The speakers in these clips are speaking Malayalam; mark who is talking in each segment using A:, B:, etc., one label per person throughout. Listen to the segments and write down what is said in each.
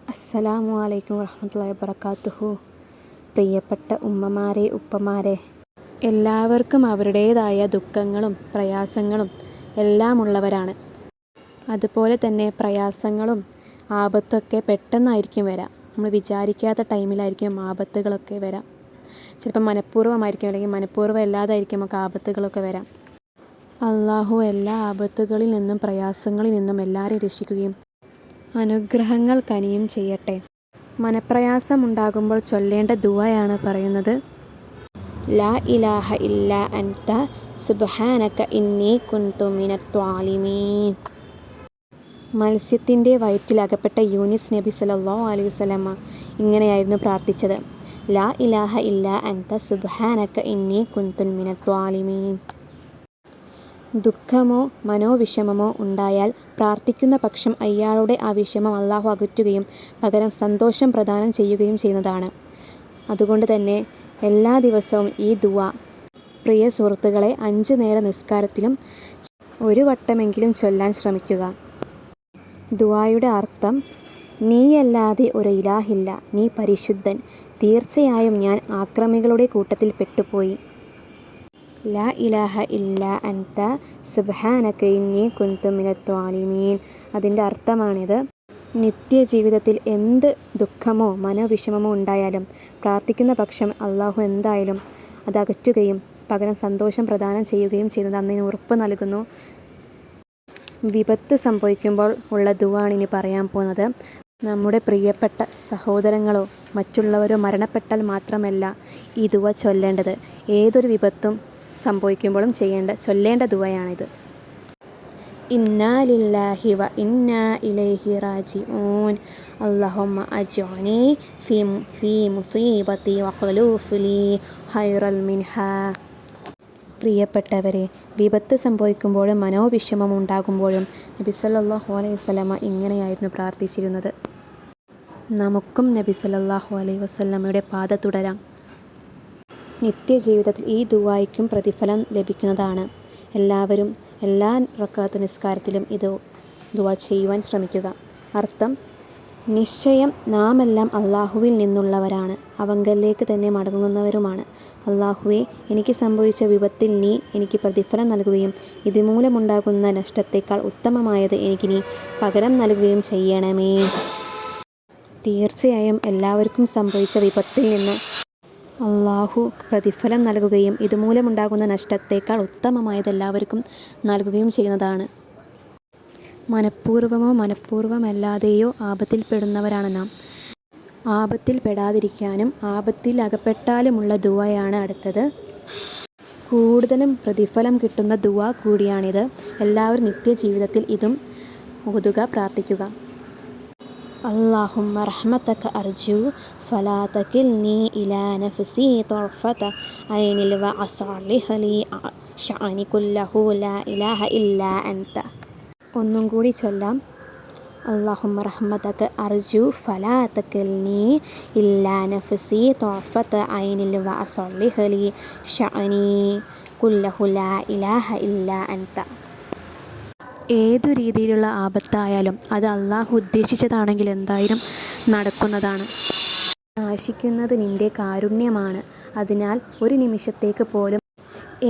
A: അസ്സലാമു അലൈക്കും വറഹ്മത്തുള്ളാഹി വബറകാതുഹു. പ്രിയപ്പെട്ട ഉമ്മമാരെ, ഉപ്പമാരെ, എല്ലാവർക്കും അവരുടേതായ ദുഃഖങ്ങളും പ്രയാസങ്ങളും എല്ലാം ഉള്ളവരാണ്. അതുപോലെ തന്നെ പ്രയാസങ്ങളും ആപത്തൊക്കെ പെട്ടെന്നായിരിക്കും വരാം. നമ്മൾ വിചാരിക്കാത്ത ടൈമിലായിരിക്കും ആപത്തുകളൊക്കെ വരാം. ചിലപ്പോൾ മനഃപൂർവ്വമായിരിക്കും, അല്ലെങ്കിൽ മനഃപൂർവ്വം അല്ലാതായിരിക്കും നമുക്ക് ആപത്തുകളൊക്കെ വരാം. അള്ളാഹു എല്ലാ ആപത്തുകളിൽ നിന്നും പ്രയാസങ്ങളിൽ നിന്നും എല്ലാവരെയും രക്ഷിക്കുകയും അനുഗ്രഹങ്ങൾ കനിയും ചെയ്യട്ടെ. മനപ്രയാസമുണ്ടാകുമ്പോൾ ചൊല്ലേണ്ട ദുആയാണ് പറയുന്നത്. ലാ ഇലാഹ ഇല്ലാ അൻത സുബ്ഹാനക ഇന്നി കുൻതു മിനദ്ദാലിമീൻ. മത്സ്യത്തിൻ്റെ വയറ്റിൽ അകപ്പെട്ട യൂനുസ് നബി സ്വല്ലല്ലാഹു അലൈഹി വസല്ലമ ഇങ്ങനെയായിരുന്നു പ്രാർത്ഥിച്ചത്. ലാ ഇലാഹ ഇല്ലാ അൻത സുബ്ഹാനക ഇന്നി കുൻതു മിനദ്ദാലിമീൻ. ദുഃഖമോ മനോവിഷമമോ ഉണ്ടായാൽ പ്രാർത്ഥിക്കുന്ന പക്ഷം അയാളുടെ ആ വിഷമം അള്ളാഹു അകറ്റുകയും പകരം സന്തോഷം പ്രദാനം ചെയ്യുകയും ചെയ്യുന്നതാണ്. അതുകൊണ്ട് തന്നെ എല്ലാ ദിവസവും ഈ ദുആ പ്രിയ സുഹൃത്തുക്കളെ 5 നേര നിസ്കാരത്തിലും ഒരു വട്ടമെങ്കിലും ചൊല്ലാൻ ശ്രമിക്കുക. ദുആയുടെ അർത്ഥം: നീയല്ലാതെ ഒരു ഇലാഹില്ല, നീ പരിശുദ്ധൻ, തീർച്ചയായും ഞാൻ ആക്രമികളുടെ കൂട്ടത്തിൽ പെട്ടുപോയി. ലാ ഇലാഹ ഇല്ലാ അൻത സുബ്ഹാനക ഇന്നി കുൻതു മിനദ്ദാലിമീൻ. അതിൻ്റെ അർത്ഥമാണിത്. നിത്യജീവിതത്തിൽ എന്ത് ദുഃഖമോ മനോവിഷമമോ ഉണ്ടായാലും പ്രാർത്ഥിക്കുന്ന പക്ഷം അള്ളാഹു എന്തായാലും അത് അകറ്റുകയും പകരം സന്തോഷം പ്രദാനം ചെയ്യുകയും ചെയ്യുന്നത് അന്നിന് ഉറപ്പ് നൽകുന്നു. വിപത്ത് സംഭവിക്കുമ്പോൾ ഉള്ള ദുആണ് ഇനി പറയാൻ പോകുന്നത്. നമ്മുടെ പ്രിയപ്പെട്ട സഹോദരങ്ങളോ മറ്റുള്ളവരോ മരണപ്പെട്ടാൽ മാത്രമല്ല ഈ ദുആ ചൊല്ലേണ്ടത്. ഏതൊരു വിപത്തും സംഭവിക്കുമ്പോഴും ചൊല്ലേണ്ട ദുആയാണിത്. ഇന്നാ ലില്ലാഹി വ ഇന്നാ ഇലൈഹി റാജിഊൻ. അല്ലാഹുമ്മ അജ്ഉനി ഫീ മുസീബതി വഖ്ലുഫ് ലീ ഖൈറൻ മിൻഹാ. പ്രിയപ്പെട്ടവരെ, വിപത്ത് സംഭവിക്കുമ്പോഴും മനോവിഷമം ഉണ്ടാകുമ്പോഴും നബി സല്ലല്ലാഹു അലൈഹി വസല്ലമ ഇങ്ങനെയായിരുന്നു പ്രാർത്ഥിച്ചിരുന്നത്. നമുക്കും നബി സല്ലല്ലാഹു അലൈഹി വസല്ലമയുടെ പാത തുടരാം. നിത്യജീവിതത്തിൽ ഈ ദുആയ്ക്കും പ്രതിഫലം ലഭിക്കുന്നതാണ്. എല്ലാവരും എല്ലാ റക്അത്ത് നിസ്കാരത്തിലും ഇത് ദുആ ചെയ്യുവാൻ ശ്രമിക്കുക. അർത്ഥം: നിശ്ചയം നാമെല്ലാം അള്ളാഹുവിൽ നിന്നുള്ളവരാണ്, അവങ്കലേക്ക് തന്നെ മടങ്ങുന്നവരുമാണ്. അള്ളാഹുവേ, എനിക്ക് സംഭവിച്ച വിപത്തിൽ നീ എനിക്ക് പ്രതിഫലം നൽകുകയും ഇതുമൂലമുണ്ടാകുന്ന നഷ്ടത്തേക്കാൾ ഉത്തമമായത് എനിക്ക് നീ പകരം നൽകുകയും ചെയ്യണമേ. തീർച്ചയായും എല്ലാവർക്കും സംഭവിച്ച വിപത്തിൽ നിന്ന് അള്ളാഹു പ്രതിഫലം നൽകുകയും ഇതുമൂലമുണ്ടാകുന്ന നഷ്ടത്തേക്കാൾ ഉത്തമമായത് എല്ലാവർക്കും നൽകുകയും ചെയ്യുന്നതാണ്. മനഃപൂർവ്വമോ മനഃപൂർവ്വമല്ലാതെയോ ആപത്തിൽപ്പെടുന്നവരാണ് നാം. ആപത്തിൽ പെടാതിരിക്കാനും ആപത്തിൽ അകപ്പെട്ടാലുമുള്ള ദുആയാണ് അടുത്തത്. കൂടുതലും പ്രതിഫലം കിട്ടുന്ന ദുആ കൂടിയാണിത്. എല്ലാവരും നിത്യജീവിതത്തിൽ ഇതും ഓതുക, പ്രാർത്ഥിക്കുക. അല്ലാഹുമ്മ റഹ്മതക അർജു ഫലാ തകിൽനി ഇലാ നഫ്സി തർഫത ഐനിൽ വഅസ്ലിഹ് ലീ ശഅനി കുല്ലഹു ലാ ഇലാഹ ഇല്ലാ അൻത. ഒന്നും കൂടി ചൊല്ലാം. അല്ലാഹുമ്മ റഹ്മതക അർജു ഫലാ തകിൽനി ഇലാ നഫ്സി തർഫത ഐനിൽ വഅസ്ലിഹ് ലീ ശഅനി കുല്ലഹു ലാ ഇലാഹ ഇല്ലാ അൻത. ഏതു രീതിയിലുള്ള ആപത്തായാലും അത് അള്ളാഹു ഉദ്ദേശിച്ചതാണെങ്കിൽ എന്തായാലും നടക്കുന്നതാണ്. ആശിക്കുന്നത് നിന്റെ കാരുണ്യമാണ്. അതിനാൽ ഒരു നിമിഷത്തേക്ക് പോലും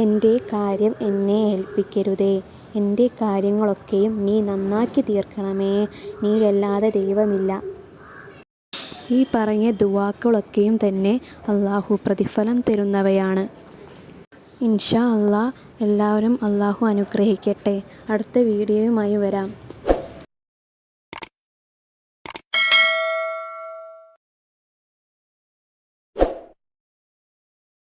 A: എൻ്റെ കാര്യം എന്നെ ഏൽപ്പിക്കരുതേ. എൻ്റെ കാര്യങ്ങളൊക്കെയും നീ നന്നാക്കി തീർക്കണമേ. നീയല്ലാതെ ദൈവമില്ല. ഈ പറഞ്ഞ ദുആക്കളൊക്കെയും തന്നെ അള്ളാഹു പ്രതിഫലം തരുന്നവയാണ്. ഇൻഷാ അല്ലാഹ് എല്ലാവരും അള്ളാഹു അനുഗ്രഹിക്കട്ടെ. അടുത്ത വീഡിയോയുമായി വരാം.